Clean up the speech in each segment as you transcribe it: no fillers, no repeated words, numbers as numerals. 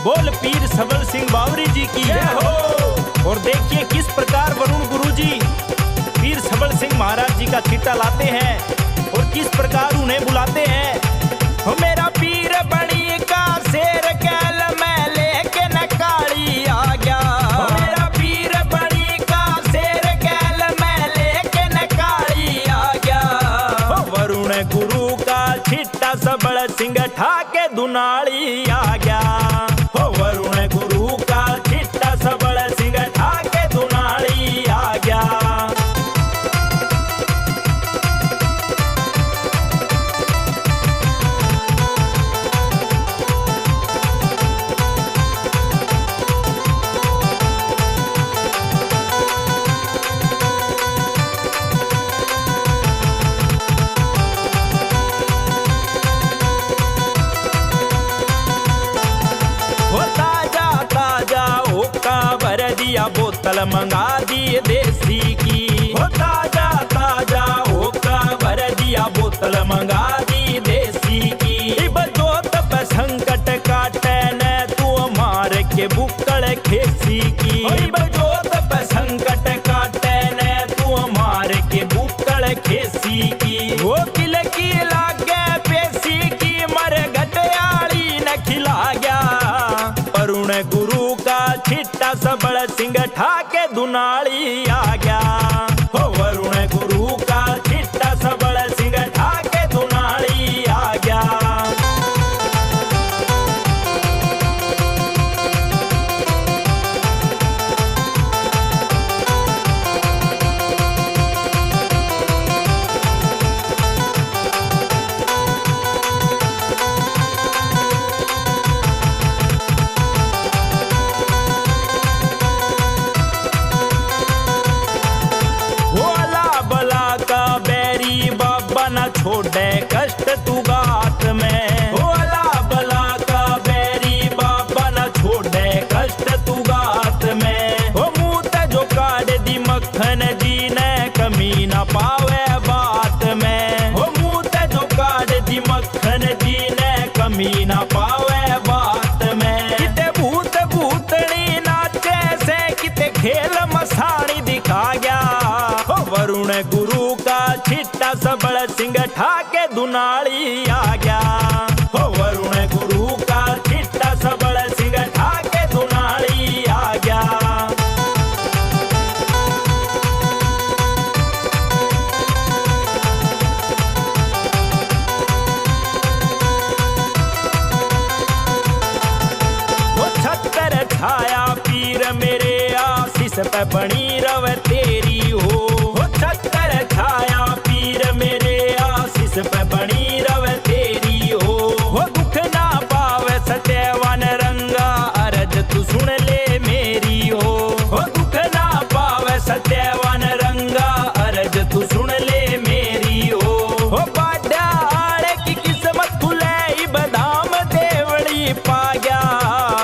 बोल पीर सबल सिंह बावरी जी की जय हो। और देखिए किस प्रकार वरुण गुरुजी पीर सबल सिंह महाराज जी का छिट्टा लाते हैं और किस प्रकार उन्हें बुलाते हैं। हो मेरा पीर बड़ी का शेर कैल मैं लेके नकाली आ गया। हो मेरा पीर बड़ी का शेर कैल मैं लेके नकाली आ गया। हो वरुण गुरु का छिट्टा सबल सिंह ठाके दुनाली आ गया। हो वरुण गुरु का छिट्टा सबल सिंह ठाके दुनाली आ गया। बोतल मंगा दिए देसी की। हो ताजा ताजा होका भर दिया बोतल मंगा दी देसी की। बजोत पे संकट काटे न तू मार के बुक्कड़ खेसी की। बजोत पे संकट काटे न तू मार के बुक्कड़ खेसी की। वो किल की लागे पेशी की मर घटियाली न खिला गया। वरुण गुरु का छिट्टा सबल सिंह ठाके दुनाली आ गया। हो वरुण गुरु का छिट्टा सबल सिंह ठाके दुनाली आ गया। छोड़े कष्ट तू गात में। हो अला बला का बैरी बाबा न छोड़े कष्ट तू गात में। हो मुँह जो काट दी मक्खन जी ने कमी न पावे बात में। हो मुँह जो काट दी मक्खन जी ने कमी न पावे बात में। किते भूत भूतनी नाचे से किते खेल मसाणी दिखा गया। हो वरुण गुरु का छिट्टा सबल सिंह ठाके दुनाली आ गया। हो वरुण गुरु का छिट्टा सबल सिंह ठाके दुनाली आ गया। वो छत्तर छाया पीर मेरे आशीष पे बनी रव तेरी हो। छत्तर छाया पीर मेरे आशीष पे बनी रव तेरी हो। वो दुख ना पावे सत्यवन रंगा अरज तू सुन ले मेरी हो। वो दुख ना पावे सत्यवन रंगा अरज तू सुन ले मेरी हो। वो बाड़ा आड़े की किस्मत खुले बदाम देवड़ी पा गया।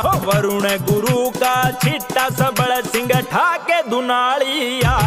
हो वरुण गुरु का छिट्टा सबल सिंह ठाके दुनाली आ